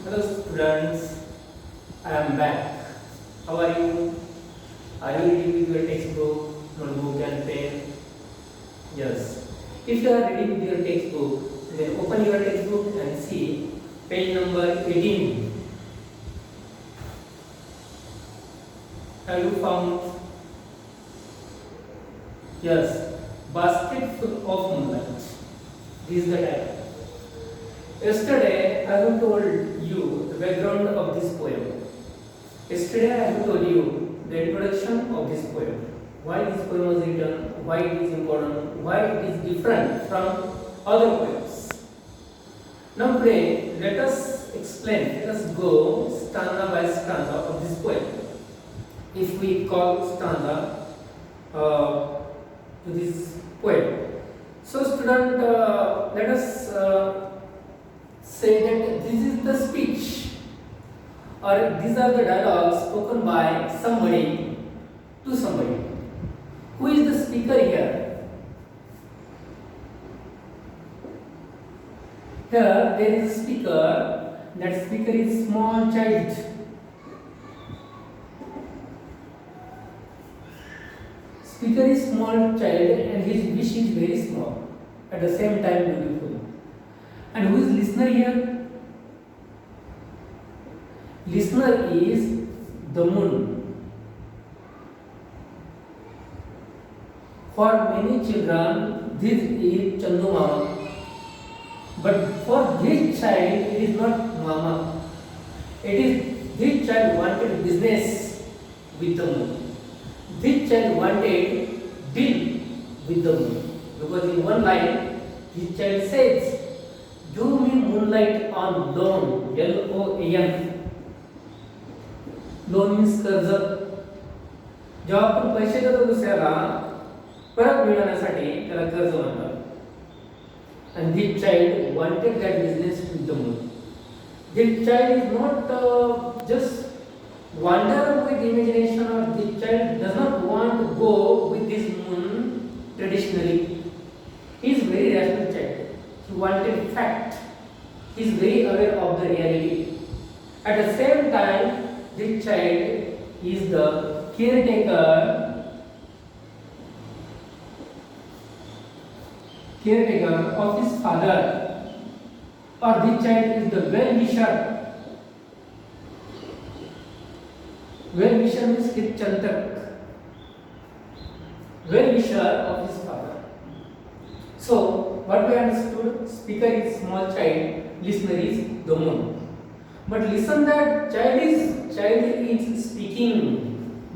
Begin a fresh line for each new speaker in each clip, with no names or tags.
Hello students, I am back. How are you? Are you ready with your textbook, notebook and pen? Yes. If you are ready with your textbook, then open your textbook and see page number 18. Have you found? Yes. Basket full of moonlight. This is the title. Yesterday I have told you the background of this poem. Yesterday I have told you the introduction of this poem. Why this poem was written, why it is important, why it is different from other poems. Now today let us explain, let us go stanza by stanza of this poem. If we call stanza to this poem. So student, let us say that this is the speech or these are the dialogues spoken by somebody to somebody. Who is the speaker here? Here there is a speaker. That speaker is small child. Speaker is small child and his wish is very small. At the same time beautiful. And who is listener here? Listener is the moon. For many children, this is Chandu Mama. But for this child, it is not Mama. It is this child wanted business with the moon. This child wanted deal with the moon. Because in one line, this child says, "Give me moonlight on loan." LOAN. Loan means कर्ज. जेव्हा आपण पैसे देतो दुसऱ्याला परत मिळवण्यासाठी त्याला कर्ज म्हणतात. And this child wanted that business with the moon. This child is not just wander with imagination, or this child does not want to go with this moon traditionally. He is very rational child. He wanted fact. He is very aware of the reality. At the same time, this child is the caretaker of his father, or this child is the well-wisher. Well-wisher means Hit-chantak, well-wisher of his father. So, what we understood, speaker is small child, listener is the moon. But listen, that child is speaking,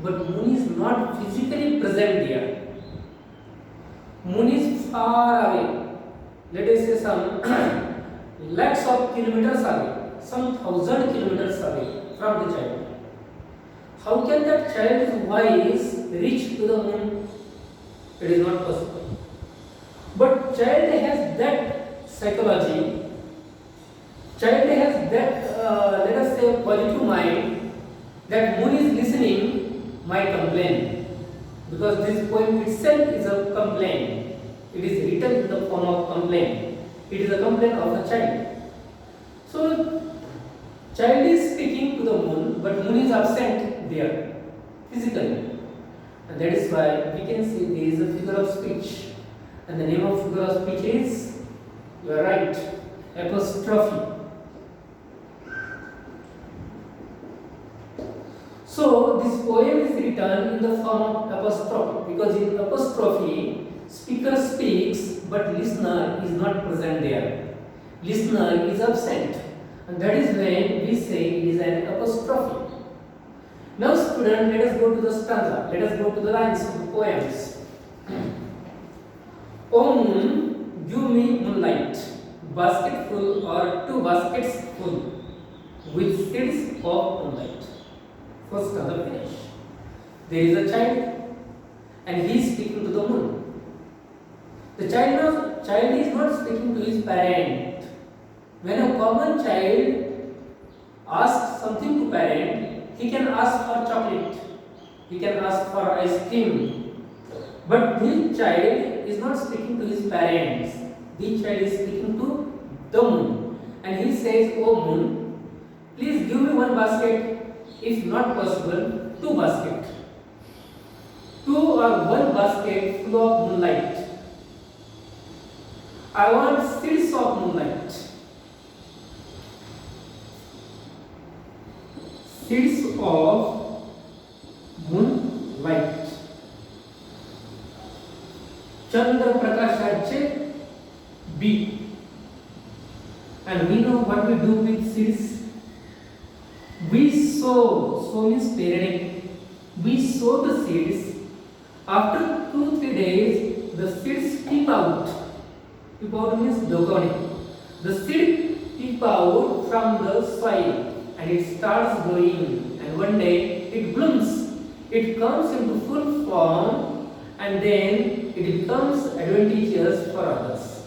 but moon is not physically present there. Moon is far away. Let us say some lakhs of kilometers away, some 1,000 kilometers away from the child. How can that child's voice reach to the moon? It is not possible. But child has that psychology. Child has that, let us say, positive mind, that moon is listening my complaint. Because this poem itself is a complaint. It is written in the form of complaint. It is a complaint of a child. So, child is speaking to the moon, but moon is absent there, physically. And that is why we can see there is a figure of speech. And the name of figure of speech is, you are right, apostrophe. So this poem is written in the form of apostrophe, because in apostrophe, speaker speaks but listener is not present there. Listener is absent, and that is when we say it is an apostrophe. Now student, let us go to the stanza, let us go to the lines of the poems. O moon, give me moonlight, basket full or two baskets full, with seeds of moonlight. First stanza finish. There is a child and he is speaking to the moon. The child is not speaking to his parent. When a common child asks something to parent, he can ask for chocolate, he can ask for ice cream. But this child is not speaking to his parents. This child is speaking to the moon. And he says, "O moon, please give me one basket. If not possible, two baskets. Two or one basket full of moonlight. I want seeds of moonlight. Seeds of moonlight. Chandra Prakashache B. And we know what we do with seeds. We sow. Sow means parenting. We sow the seeds. After 2-3 days, the seeds peep out. Peep out means dogoni. The seed peep out from the soil and it starts growing. And one day it blooms. It comes into full form and then it becomes advantageous for others.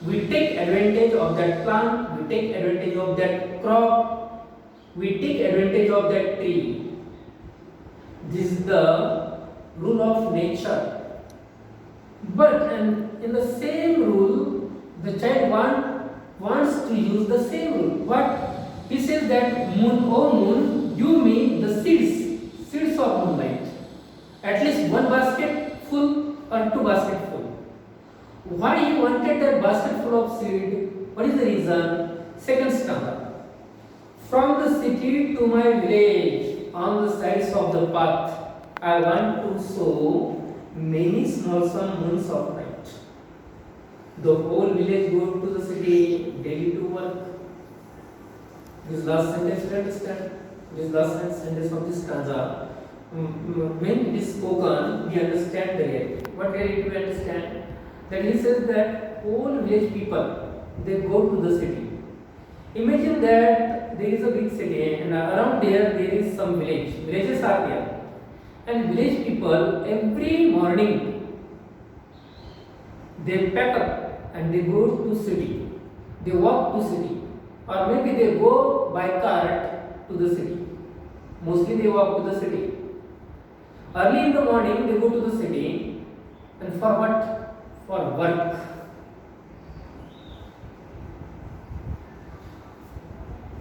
We take advantage of that plant, we take advantage of that crop, we take advantage of that tree. This is the rule of nature. But in the same rule, the child wants to use the same rule. But he says that moon, oh moon, give me the seeds of moonlight. At least one basket full or two basket full. Why he wanted that basket full of seed? What is the reason? Second stanza. From the city to my village, on the sides of the path, I want to sow many small moons of light. The whole village goes to the city daily to work. This last sentence you understand? This last sentence of this stanza. When it is spoken, we understand the reality. What reality we understand? That he says that all village people, they go to the city. Imagine that there is a big city and around there is some village. Villages are there. And village people every morning they pack up and they go to city. They walk to city. Or maybe they go by cart to the city. Mostly they walk to the city. Early in the morning they go to the city and for what? For work.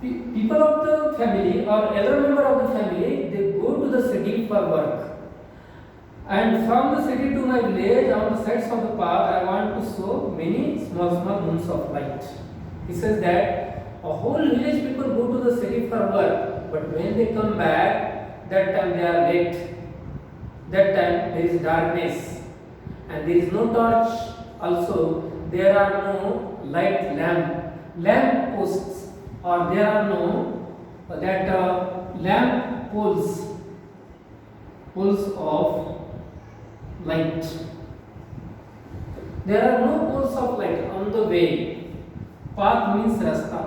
People of the family or other member of the family, they go to the city for work. And from the city to my village, on the sides of the path, I want to sow many small moons of light. He says that a whole village people go to the city for work, but when they come back, that time they are late. That time there is darkness and there is no torch. Also, there are no light lamp posts, or there are no lamp poles of light. There are no poles of light on the way. Path means rasta.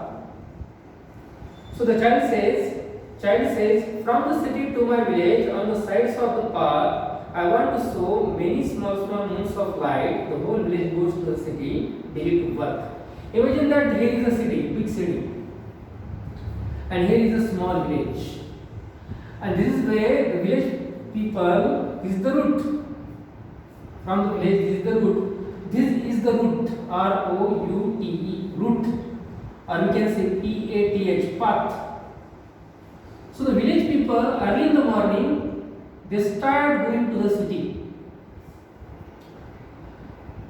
So the child says, from the city to my village, on the sides of the path, I want to sow many small moons of light. The whole village goes to the city daily to work. Imagine that here is a city, big city, and here is a small village. And this is where the village people, this is the route. From the village, this is the route. This is the route, R-O-U-T-E, route, or we can say P-A-T-H, path. So the village people, early in the morning, they start going to the city.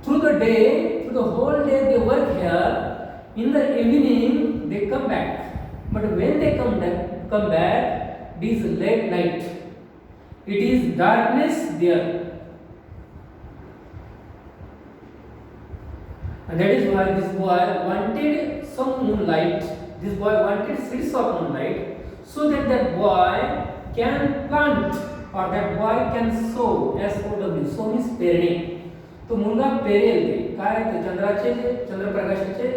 Through the whole day they work here. In the evening they come back. But when they come back, it is late night. It is darkness there. And that is why this boy wanted some moonlight. This boy wanted seeds of moonlight so that boy can plant or that boy can sow. S-O-W, sow means पेरणे. तो मुलगा parallel ते काय ते चंद्रप्रकाशाचे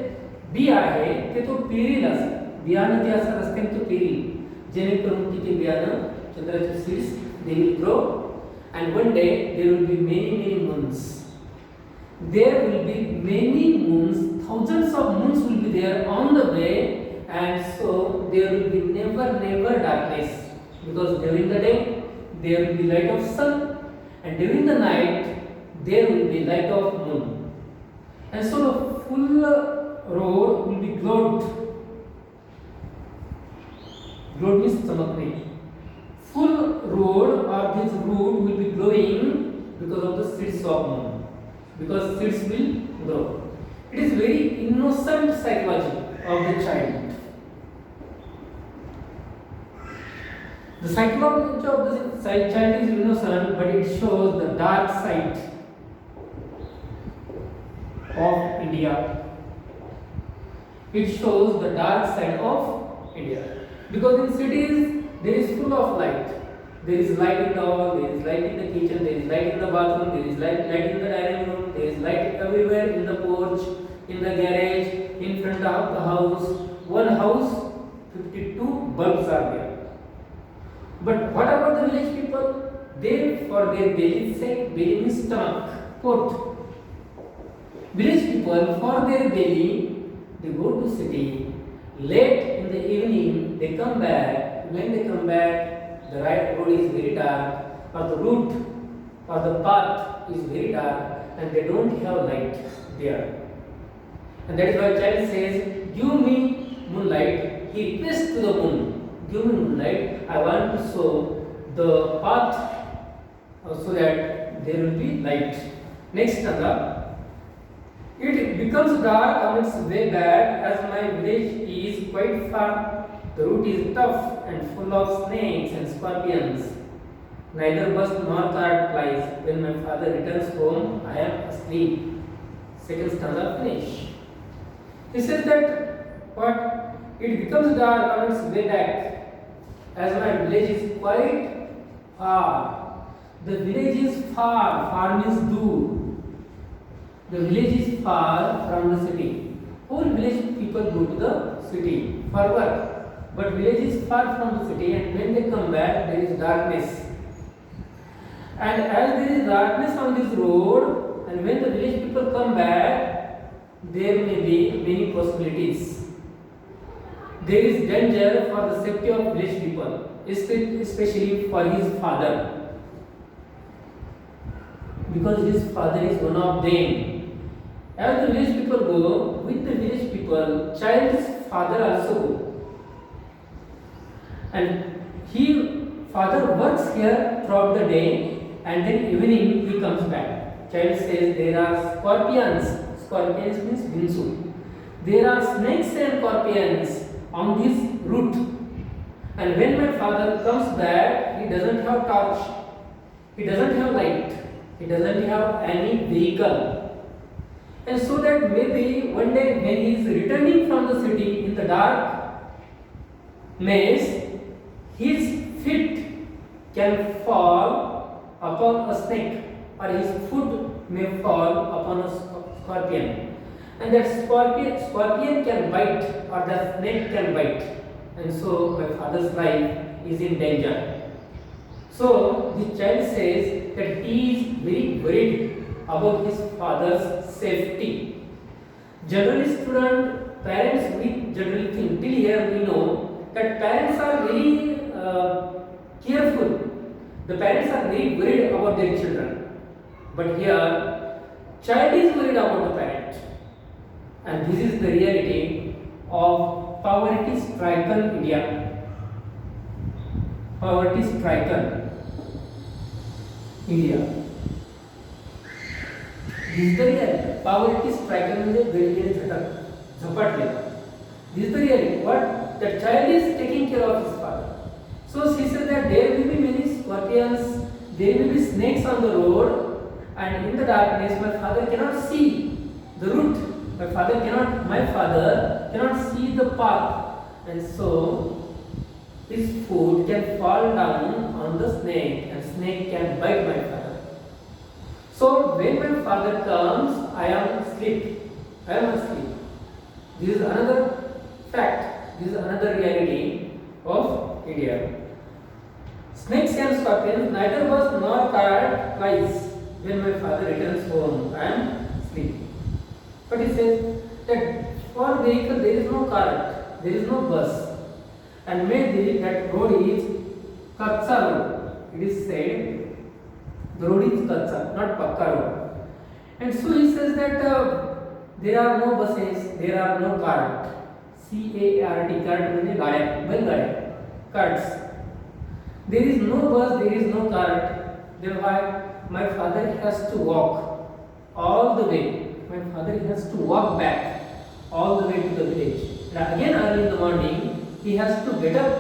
B आहे ते तो पेरील असं बियाणं जे असं असते तो पेरील जेणेकरून की ते बियाणं चंद्राचे seeds they will grow and one day there will be many moons. There will be many moons, thousands of moons will be there on the way, and so there will be never darkness, because during the day there will be light of sun and during the night there will be light of moon, and so the full road will be glowed. Glowed means चमकने. Full road or this root will be glowing because of the seeds of moon. Because seeds will grow. It is very innocent psychology of the child. The psychology of the child is innocent, but it shows the dark side of India. It shows the dark side of India. Because in cities there is full of light. There is light in the hall, there is light in the kitchen, there is light in the bathroom, there is light in the dining room, there is light everywhere, in the porch, in the garage, in front of the house. One house, 52 bulbs are there. But what about the village people? They, for their belly's sake, belly means stomach, pot. Village people, for their belly, they go to city. Late in the evening, they come back. When they come back, the right road is very dark, or the route or the path is very dark, and they don't have light there. And that is why child says, "Give me moonlight." He requests to the moon, "Give me moonlight. I want to show the path so that there will be light." Next stanza. It becomes dark on its way back as my village is quite far. The route is tough and full of snakes and scorpions. Neither bus nor cart plies. When my father returns home, I am asleep. Second stanza finish. He says that what? It becomes dark on its way back as my village is quite far. The village is far. Far means dur. The village is far from the city. All village people go to the city for work. But village is far from the city, and when they come back, there is darkness. And as there is darkness on this road, and when the village people come back, there may be many possibilities. There is danger for the safety of village people, especially for his father, because his father is one of them. As the village people go, with the village people, child's father also go. And father works here throughout the day, and then evening he comes back. Child says there are scorpions. Scorpions means binsu. There are snakes and scorpions on this route. And when my father comes back, he doesn't have torch. He doesn't have light. He doesn't have any vehicle. And so that maybe one day when he is returning from the city in the dark maze, his feet can fall upon a snake, or his foot may fall upon a scorpion. And that scorpion can bite, or the snake can bite. And so my father's life is in danger. So the child says that he is very worried about his father's safety. Generally, parents, we generally think, till here we know that parents are very careful. The parents are very worried about their children. But here, child is worried about the parent. And this is the reality of poverty-stricken India. Poverty-stricken India. This is the reality. Poverty-stricken means very झपटलेला. This is the reality. What? The child is taking care of his father. So she said that there will be many scorpions, there will be snakes on the road, and in the darkness my father cannot see the route. My father cannot see the path, and so his foot can fall down on the snake, and snake can bite my father. So when my father comes, I am asleep. This is another fact. This is another reality of India. Snakes and scorpions, neither bus nor cart plies. When my father returns home, I am sleeping. But he says that for vehicle there is no cart, there is no bus, and maybe that road is Kacha road. It is said the road is Kacha, not Pakka road. And so he says that there are no buses, there are no cart. CART, cart means गाड्या, बैलगाड्या. carts. There is no bus, there is no cart. Therefore, my father has to walk all the way. My father has to walk back all the way to the village. And again, early in the morning, he has to get up,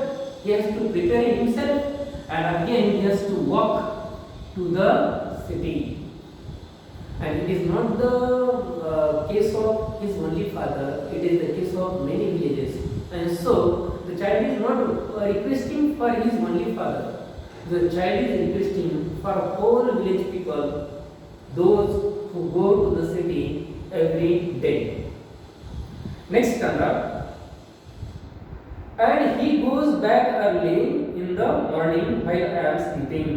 he has to prepare himself, and again he has to walk to the city. And it is not the case of his only father, it is the case of many villages. And so, the child is not requesting for his only father. The child is requesting for whole village people, those who go to the city every day. Next paragraph. And he goes back early in the morning while I am sleeping.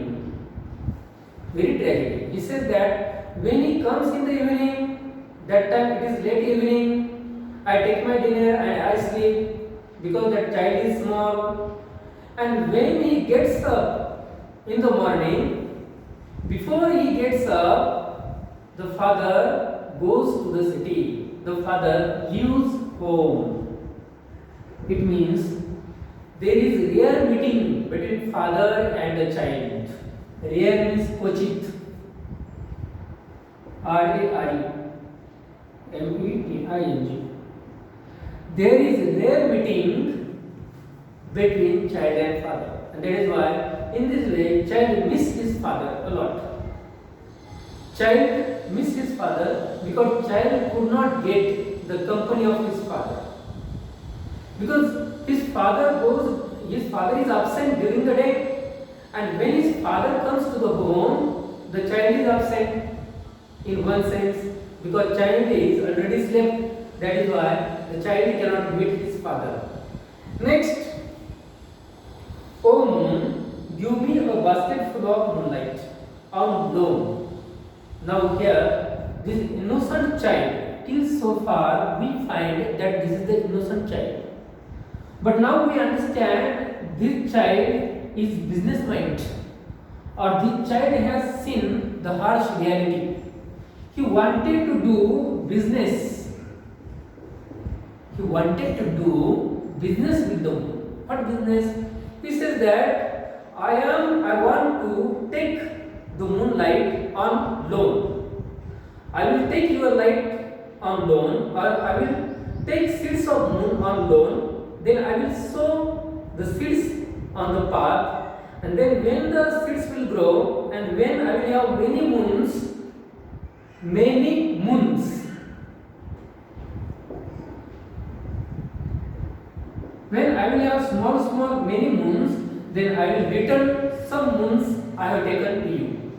Very tragic. He says that when he comes in the evening, that time it is late evening, I take my dinner and I sleep because that child is small. And when he gets up in the morning, before he gets up, the father goes to the city. The father leaves home. It means there is rare meeting between father and the child. Rare means क्वचित. RAREMETING. There is rare meeting between child and father, and that is why in this way child miss his father a lot. Child miss his father because child could not get the company of his father. Because his father is absent during the day, and when his father comes to the home, the child is absent in one sense because child is already slept. That is why the child cannot meet his father. Next, O moon, give me a basket full of moonlight on loan. Now here, this innocent child, till so far we find that this is the innocent child. But now we understand this child is business minded, or this child has seen the harsh reality. He wanted to do business. He wanted to do business with the moon. What business? He says that I want to take the moonlight on loan. I will take your light on loan, or I will take seeds of moon on loan. Then I will sow the seeds on the path, and then when the seeds will grow, and when I will have many moons, when I will have small many moons, then I will return some moons I have taken to you,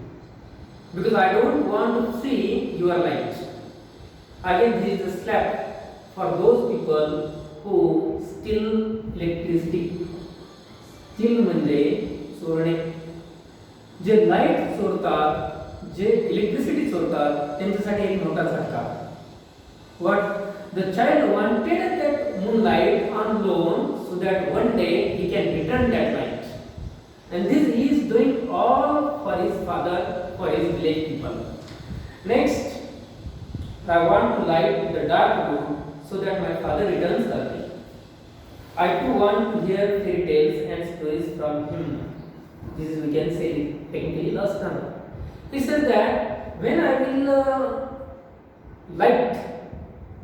because I don't want to see your light. Again, this is a slap for those people who steal electricity. Steal म्हणजे चोरणे. जे light चोरतात, जे electricity चोरतात, त्यांच्यासाठी एक मोठा झटका. What? The child wanted that moonlight on loan so that one day he can return that light. And this he is doing all for his father, for his village people. Next, I want to light the dark room so that my father returns early. I too want to hear fairy tales and stories from him. This is, we can say, technically last time. He said that when I will light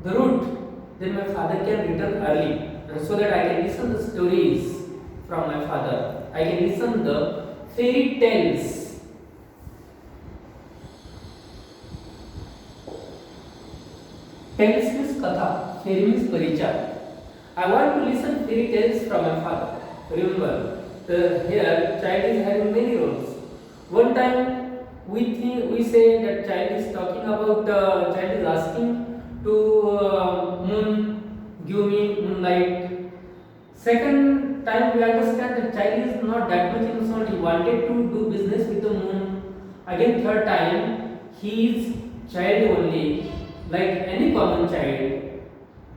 the route, then my father can return early, and so that I can listen the stories from my father. I can listen the fairy tales. Tales means katha, fairy means parichaya. I want to listen fairy tales from my father. Remember, here child is having many roles. One time we say that child is talking about, child is asking to moon, give me moonlight. Second time we understand that child is not that much innocent. He wanted to do business with the moon. Again third time he is child only, like any common child.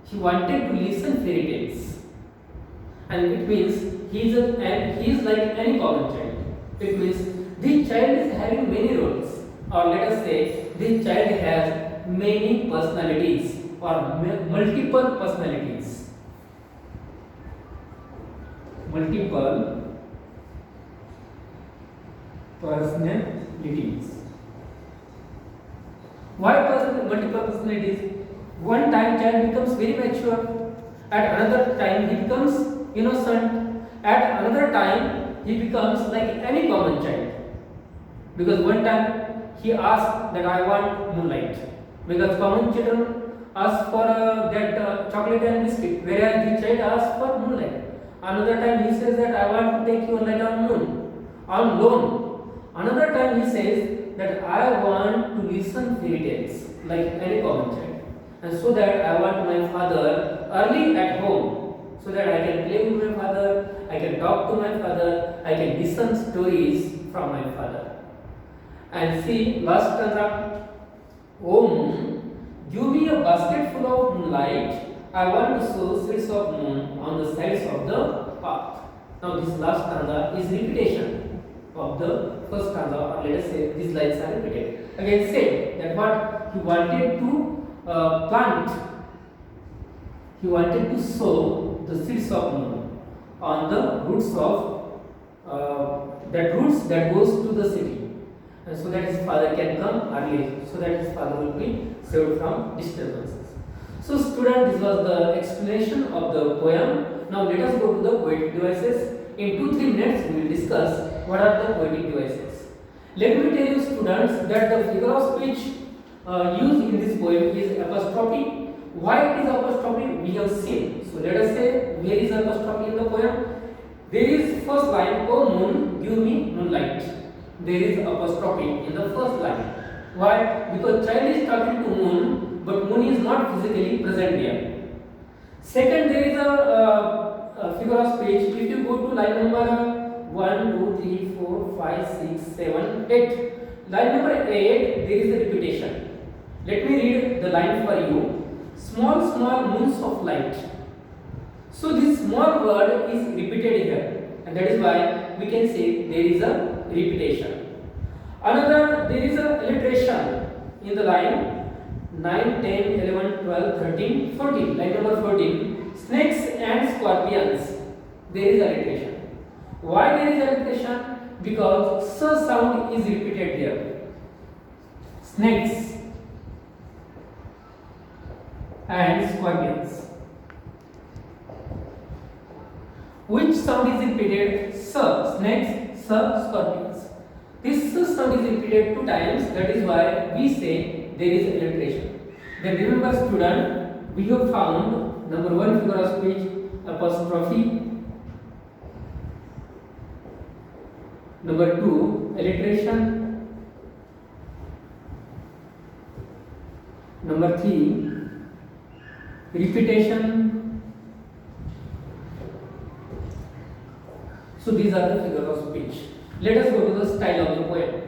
He wanted to listen fairy tales, and it means he is like any common child. It means this child is having many roles, or let us say this child has many personalities or multiple personalities. multiple personalities. Why multiple personalities? One time child becomes very mature, at another time he becomes innocent, at another time he becomes like any common child. Because one time he asked that I want moonlight, because common children ask for that chocolate and biscuit, whereas the child asks for moonlight. Another time he says that I want to take you on light on moon, on loan. Another time he says that I want to listen fairy tales like any common child, and so that I want my father early at home, so that I can play with my father, I can talk to my father, I can listen stories from my father. And see, last stanza. O moon, give me a basket full of moonlight. I want to sow seeds of moon on the sides of the path. Now this last stanza is repetition of the first stanza, or let us say these lines are repeated. Again said that what he wanted to plant, he wanted to sow the seeds of moon on the roots of that roots that goes to the city, and so that his father can come early, so that his father will be saved from disturbances. So student, this was the explanation of the poem. Now let us go to the poetic devices. In 2-3 minutes we will discuss what are the poetic devices. Let me tell you students that the figure of speech used in this poem is apostrophe. Why it is apostrophe we have seen. So let us say where is apostrophe in the poem. There is first line, O moon, give me moonlight. There is apostrophe in the first line. Why? Because child is talking to moon, but moon is not physically present there. Second, there is a figure of speech. If you go to line number 1, 2, 3, 4, 5, 6, 7, 8. Line number 8, there is a repetition. Let me read the line for you. Small, small moons of light. So this small word is repeated here, and that is why we can say there is a repetition. Another, there is a alliteration in the line 9, 10, 11, 12, 13, 14. Line number 14. Snakes and scorpions. There is alliteration. Why there is alliteration? Because s sound is repeated there. Snakes and scorpions. Which sound is repeated? S. Snakes, s, scorpions. This s sound is repeated 2 times. That is why we say there is alliteration. Then remember student, we have found number 1 figure of speech, apostrophe. Number 2, alliteration. Number 3, repetition. So these are the figures of speech. Let us go to the style of the poem.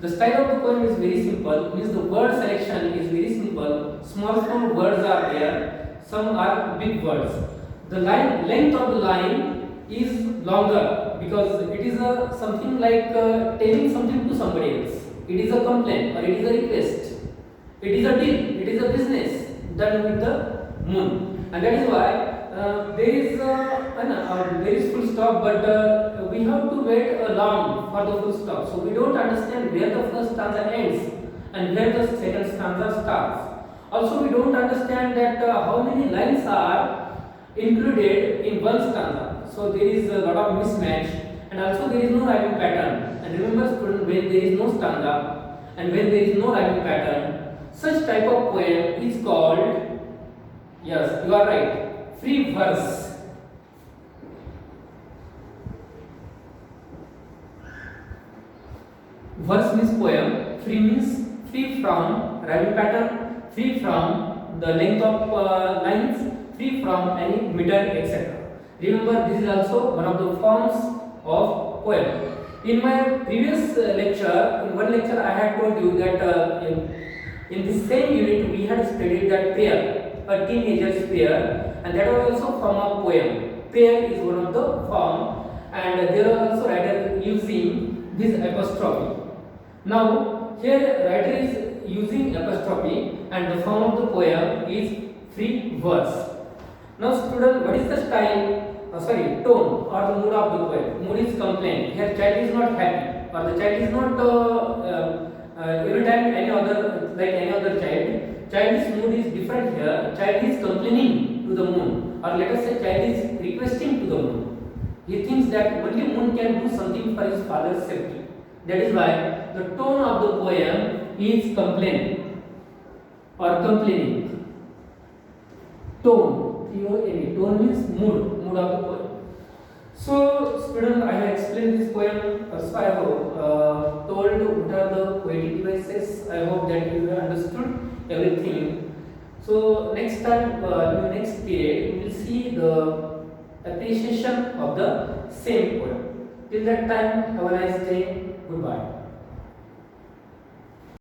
The style of the poem is very simple, means the word selection is very simple. Small words are there, some are big words. The length of the line is longer because it is something like telling something to somebody else. It is a complaint or it is a request. It is a deal, it is a business done with the moon, and that is why there is full stop, but we have to wait long for the full stop. So we don't understand where the first stanza ends and where the second stanza starts. Also, we don't understand that how many lines are included in one stanza. So there is a lot of mismatch, and also there is no rhyming pattern. And remember, student, when there is no stanza and when there is no rhyming pattern, such type of poem is called, yes, you are right, free verse. Verse means poem, free means free from rhyming pattern, free from the length of lines, free from any meter, etc. Remember, this is also one of the forms of poem. In my previous lecture, in one lecture I had told you that in the same unit we had studied that prayer, a teenager's prayer, and that was also form of poem. Prayer is one of the form, and there are also writer using this apostrophe. Now here writer is using apostrophe, and the form of the poem is free verse. Now student, what is the style, tone or the mood of the poem. Mood is complaint. Here child is not happy, or the child is not every time any other like any other child. Child's mood is different here. Child is complaining to the moon, or let us say child is requesting to the moon. He thinks that only moon can do something for his father's safety. That is why the tone of the poem is complaint or complaining. Tone, T-O-N-E. Tone means mood of the poem. So, students, I have explained this poem. So, I have told what are the poetic devices. I hope that you have understood everything. So, next time, in the next period, we will see the appreciation of the same poem. Till that time, have a nice day. Goodbye.